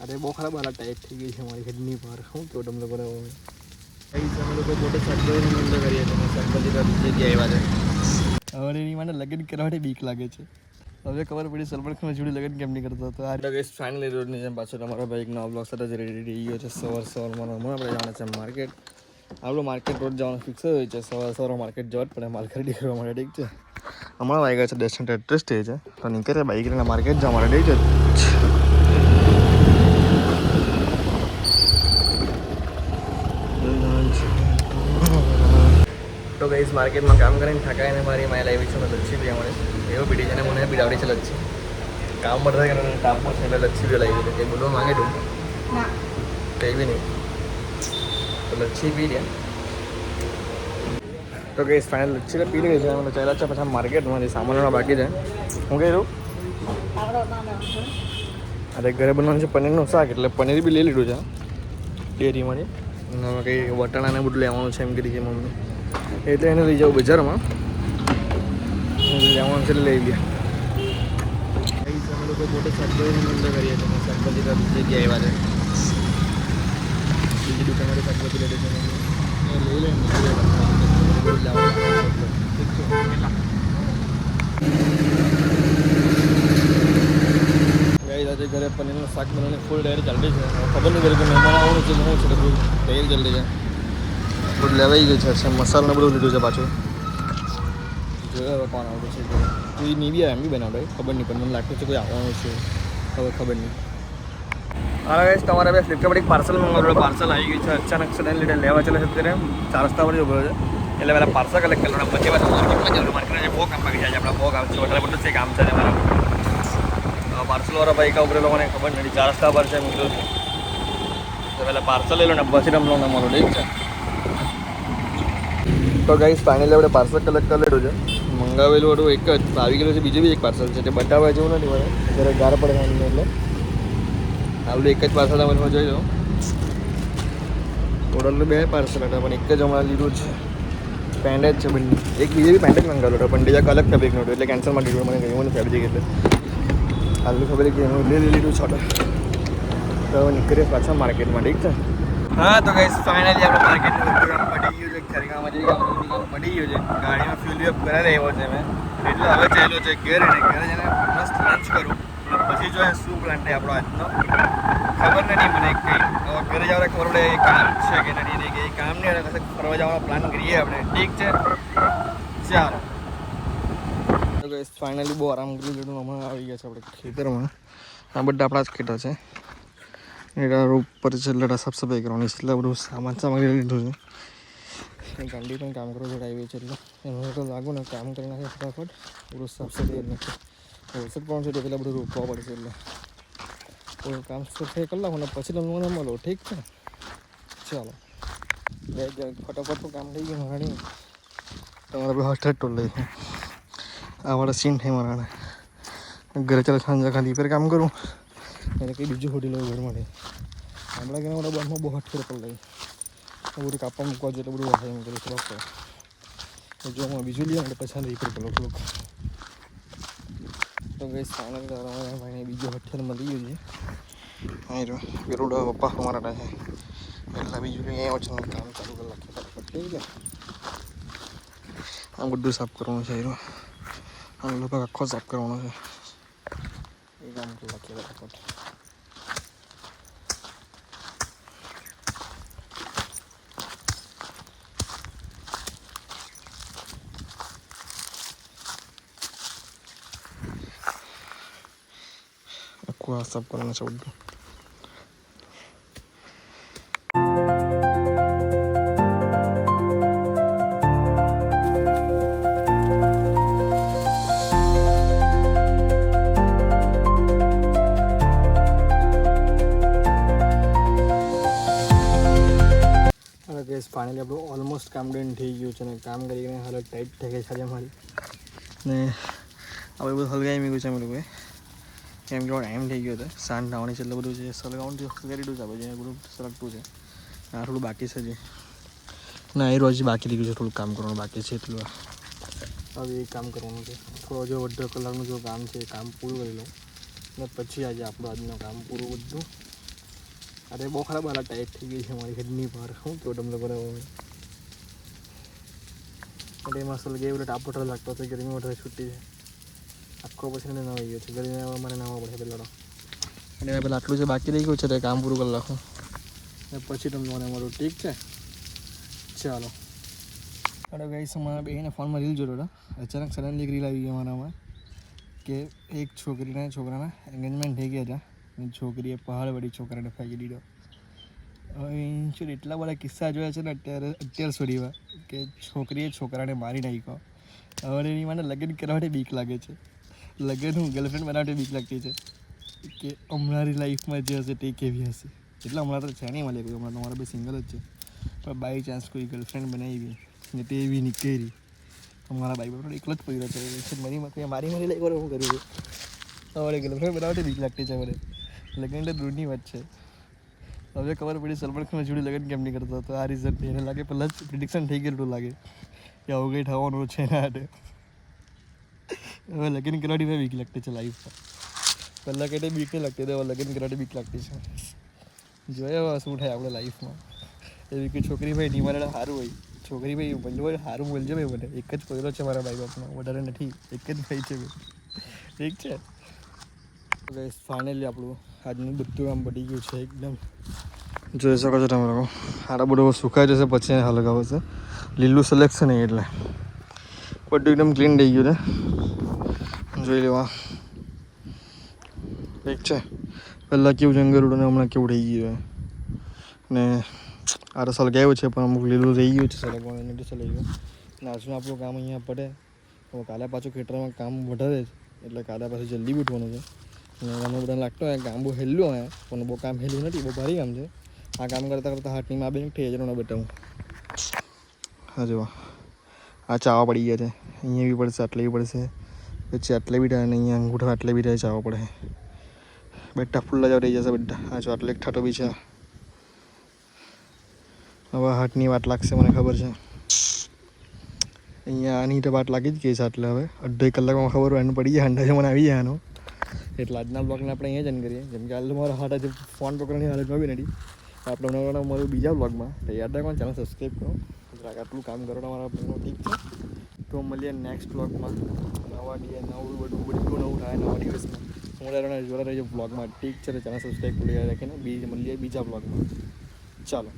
અરે બહુ ખરાબ હાલત ટાઈટ થઈ ગઈ છે મારી હેડની પર. શું કહું તમને લોકો અમે લોકો પોતે શાકભાજીનો ધંધો કરીએ છીએ. શાકભાજી જગ્યાએ આવ્યા છે. હવે એની મને લગ્ન કરવા માટે બીક લાગે છે. હવે ખબર પડી સલમાન ખાન જોડે લગ્ન કેમ નહીં કરતો હતો. આ ગઈસ ફાઇનલી રોડની જેમ પાછો તમારો બાઇક નવા બ્લોગ સાથે જ રેડી થઈ ગયો છે. સવારમાં હમણાં આપણે જવાના છે માર્કેટ. આપણું માર્કેટ રોડ જવાનું ફિક્સ હોય છે. સવારે માર્કેટ જવા જ પડે માલ ખરીદી કરવા માટે. ઠીક છે. હમણાં વાગ્યા છે 10:38 છે. તો નીકળે બાઇક લઈને માર્કેટ જવા માટે. ઠીક છે. તો ગઈસ માર્કેટમાં કામ કરીને થાકાઈને મારી માય લાવી છે. લચ્છી પીવા મળે એવું પીડી છે ને મને પીડાવડી છે લચ્છી. કામ પડતા કે તાપમાં છે એટલે લચ્છી પીવા લાવી છે. કંઈ બોલવા માંગે તું? કંઈ બી નહીં. તો લચ્છી પી રહ્યા. તો ગઈસ ફાઇનલ લચ્છી તો પી રહી છે. મને ચાલ્યા છે પછી માર્કેટમાં સામાનોના બાકી છે. હું કહી દઉં અરે ઘરે બનવાનું છે પનીરનું શાક એટલે પનીર બી લઈ લીધું છે ડેરીમાંથી. કંઈ વટાણાને બધું લેવાનું છે એમ કરી છે મમ્મી. એટલે એને લઈ જાઉં બજારમાં લેવાનું છે લઈ લે. અમે લોકો પોતે શાકભાજીનો ધંધો કરીએ છીએ. શાકભાજી જગ્યાએ આવ્યા છે. બીજી દુકાનમાંથી શાકભાજી લઈ છે લઈ લે આજે ઘરે પનીરનું શાક બનાવીને ફૂલ તૈયારી ચાલતી છે. ખબર નહીં પડે કે મહેમાન આવવાનું છે શું છે બધું તૈયારી ચાલતી છે. બધું લેવાઈ ગયું છે. મસાલાને બધું લીધું છે પાછું. જોયો હવે કોણ આવતું છે. કોઈ નહીં બી આવે એમ બી બનાવડે ખબર નહીં પણ મને લાગતું છે કોઈ આવવાનું છે. હવે ખબર નહીં. હા ગાઈસ તમારે હવે ફ્લિપકાર્ટ એક પાર્સલ મંગાવેલું. પાર્સલ આવી ગયું છે. અચાનક સડન લીધે લેવા ચાલે છે. અત્યારે 4 રસ્તા પર જ ઉભો છે. એટલે પહેલાં પાર્સલ કલેક્ટ કરવાનું પછી પાછું માર્કેટમાં જવાનું. માર્કેટમાં બહુ કામ બાકી જાય. આપણા બહુ કામ છે. વધારે બધું છે કામ છે અમારા. પાર્સલવાળા ભાઈ કા ઉપર લોકોને ખબર નથી 4 રસ્તા પર છે મિત્રો. તો પહેલાં પાર્સલ લઈ લો ને પછી તમને મળો. ઠીક છે. તો ગાઈસ ફાઇનલી આપણે પાર્સલ કલેક્ટ કરી લીધું છે. મંગાવેલું હતું એક જ આવી ગયેલું છે. બીજું બી એક પાર્સલ છે તે બતાવવા જેવું નથી મને. જ્યારે ગાર પડે એટલે આવેલું એક જ પાર્સલ તમે જોઈ લો. ટોટલ 2 પાર્સલ હતા પણ એક જ હમણાં લીધું છે. પેન્ટ જ છે બંને. એક બીજે બી પેન્ટ જ મંગાવેલો હતો પણ બીજા અલગ ફેબ્રિકનું હતું એટલે કેન્સલમાં લીધું. મને ગયું નહીં ફેબ્રિક એટલે આટલું ખબર કે હું લઈ લીધું છોટો. તો નીકળીએ પાછા માર્કેટમાં. ઠીક છે. હા તો ગાઈસ ફાઇનલી આપણે માર્કેટનું બધું કામ પડી ગયું છે. ખરીગામાં જઈ કામ પડી ગયું છે. ગાડીમાં ફ્યુલ અપ કરાવી આવ્યો છે મેં. એટલે હવે ચાલ્યો છે ઘરે ને ઘરે જઈને મસ્ત લંચ કરું પછી જો શું પ્લાન થાય આપણો આજનો ખબર નથી મને કંઈ. ઘરે જવા ખબર પડે એ કામ છે કે નથી કે એ કામ નહીં આવે ફરવા જવાનો પ્લાન કરીએ આપણે. ઠીક છે ચાલો. તો ગાઈસ ફાઇનલી બહુ આરામ કરી લીધું. હમણાં આવી ગયા છે આપણે ખેતરમાં. આ બધા આપણા જ ખેતર છે. એના ઉપર છેલ્લા સાફ સફાઈ કરવાની છે. એટલે બધું સામાન લીધું છે. ગાંડી પણ કામ કરવા જોડે આવી છે એટલે એનું તો લાગુ ને કામ કરી નાખે ફટાફટ બધું સાફ સફાઈ કરી નાખે. વરસાદ પણ છે તો પેલા બધું રોકવા પડશે એટલે થોડું કામ સફાઈ કરી નાખો ને પછી તમને મળો. ઠીક છે ચાલો. ફટાફટ તો કામ થઈ ગયું મારાની. તમારે આપણે હોસ્ટેલ ટોલ લઈ આ વાળા સીન થાય મારા. ઘરે ચાલે સાંજે ખાલી પર કામ કરું એટલે કંઈ બીજું હોટી લઉં ઘર માટે. આપણા ઘરના બધા બસમાં બહુ હટ પર લઈ બધું કાપવા મૂકવા જોઈએ એટલે બધું વાહ એમ કરું થોડોક. જો હું બીજું લઈએ એટલે પછી રીપેર કરું થોડુંક. તો ગઈ ફાઇનલ ભાઈને બીજો હોટેલ મળી ગયું છે. હા જો ગરુડા પપ્પા અમારા છે એટલે બીજું લઈ આવ્યો છે. કામ ચાલુ કરી નાખીએ ફટાફટ. ઠીક છે. આ બધું સાફ કરવાનું છે. આ લોકો આખો સાફ કરવાનો છે. એ કામ કરી નાખીએ ફટાફટ. આખું આ સાફ કરવાનું છે બધું. ફાઇનલી આપણું ઓલમોસ્ટ કામ ડન થઈ ગયું છે. અને કામ કરીને હાલત ટાઈટ થઈ ગઈ છે અમારી. ને આપણે બધું હલગાવી મૂક્યું છે અમે લોકોએ કેમ કે ટાઈમ થઈ ગયો હતો. સાંજ નાવાની છે એટલે બધું જે સળગાવવાનું હલગાવી દીધું છે. આપણે જેને બધું સળગતું છે. આ થોડું બાકી છે જે ના એ રોજ બાકી થઈ ગયું છે. થોડું કામ કરવાનું બાકી છે એટલું. હવે એ કામ કરવાનું છે. થોડો જો અડધો કલાકનું જો કામ છે એ કામ પૂરું કરી લઉં ને પછી આજે આપણું આજનું કામ પૂરું બધું અરે બહુ ખરાબ હાલત ટાઈટ થઈ ગઈ છે મારી હેડની બહાર. શું કહું તમને બરાબર. એટલે એમાં અસલ ગઈ એટલે ટાપોટર લાગતો હતો. ગરમી વધારે છૂટી છે. આખો પછી એને નવાઈ ગયો છે. ગરમી મારે નાવા પડે પહેલાં તો. અને પેલા આટલું જે બાકી રહી ગયું છે તે કામ પૂરું કરી નાખું ને પછી તમને મને મળું. ઠીક છે, ચાલો. અરે ગાઈસ, અમારા બેને ફોનમાં રીલ જોયો હતો. અચાનક સડનલી એક રીલ આવી ગઈ અમારામાં કે એક છોકરાના એંગેજમેન્ટ થઈ ગયા હતા. છોકરીએ પહાડ વળી છોકરાને ફેંકી દીધો. હવે એટલા બધા કિસ્સા જોયા છે ને અત્યાર સુધીમાં કે છોકરીએ છોકરાને મારી નાખ્યો. હવે એની મને લગ્ન કરવા માટે બીક લાગે છે. લગ્ન હું ગર્લફ્રેન્ડ બનાવવા બીક લાગતી છે કે અમારી લાઈફમાં જે હશે તે કેવી હશે. એટલે હમણાં તો છે નહીં મળે કોઈ. હમણાં તમારા બે સિંગલ જ છે. પણ બાય ચાન્સ કોઈ ગર્લફ્રેન્ડ બનાવી ને તે એવી નીકળી. અમારા બાઈક પર એકલો જ પડ્યો છે. મારી લઈ હું કર્યું છે. હવે ગર્લફ્રેન્ડ બનાવવા બીક લાગતી છે. હવે લગ્ન તો દૂરની વાત છે. હવે ખબર પડી સલમાન ખાન જોડે લગ્ન કેમ નહીં કરતો હતો. આ રીઝન એને લાગે પહેલાં જ પ્રિડિક્શન થઈ ગયેલું લાગે કે આવું કંઈ થવાનું છે એના હાથે. હવે લગ્ન કરવાની મેં બીક લાગતી છે લાઈફમાં. પહેલાં કંઈ બીક નહીં લાગતી. હવે લગ્ન કરવાની બીક લાગતી છે. જોઈએ હવે શું થાય આપણે લાઈફમાં. એવી કે છોકરી ભાઈ નિમારે સારું હોય. છોકરી ભાઈ બોલજો સારું બોલજો ભાઈ. મને એક જ પહેલો છે મારા ભાઈ બાપનો, વધારે નથી. એક જ ભાઈ છે ભાઈ. ઠીક છે. ફાઇનલી આપણું આજનું બધું આમ પડી ગયું છે એકદમ. જોઈ શકો છો તમે લોકો. સારા બધું સુકાઈ જશે પછી હલગાવે છે. લીલું સિલેક્શન નહીં એટલે બધું એકદમ ક્લીન થઈ ગયું છે. જોઈ લેવા. ઠીક છે. પહેલાં કેવું જંગલ હતું ને હમણાં કેવું થઈ ગયું ને આ તો સળગાવ્યું છે પણ અમુક લીલું રહી ગયું છે. સળગવાનું નથી સળાઈ ગયું. ને આજનું આપણું કામ અહીંયા પડે તો કાલે પાછું ખેતરમાં કામ વધારે જ એટલે કાલે પાછું જલ્દી ઉઠવાનું છે. અને મને બધા લાગતો હોય કામ બહુ હેલું હોય પણ બહુ કામ હેલું નથી. બહુ ભારી કામ છે. આ કામ કરતાં હાથની માં બેન થઈ જાય બતાવું. હા જો આ ચાવા પડી ગયા છે. અહીંયા બી પડશે, આટલે બી પડશે, પછી આટલે બી થાય અને અહીંયા અંગૂઠા આટલે બી થાય ચાવા પડે. બેટા ફૂલ્લા જાવ થઈ જશે બધા. હા જો આટલે એક ઠાટો બી છે. હવે હાથની વાત લાગશે મને ખબર છે. અહીંયા આની તો વાત લાગી જ ગઈ છે. એટલે હવે અડધો કલાકમાં ખબર હોય એનું પડી જાય. અંદાજે મને આવી જાય એનો. એટલે આજના બ્લોગને આપણે અહીંયા જ એન્ડ કરીએ. જેમ કે હાલ મારો હાથ આજે ફોન પકડવાની હાલતમાં બી નથી. આપણે મળ્યું બીજા બ્લોગમાં. તો યાદ રાખો ચેનલ સબસ્ક્રાઈબ કરો. આટલું કામ કરો તમારા બ્લોગનું. ઠીક છે. તો મળીએ નેક્સ્ટ બ્લોગમાં. નવું થાય નવા દિવસમાં. હું જોડા રહેજો બ્લોગમાં. ઠીક છે. ચેનલ સબસ્ક્રાઈબ કરી રાખીને મળીએ બીજા બ્લોગમાં. ચાલો.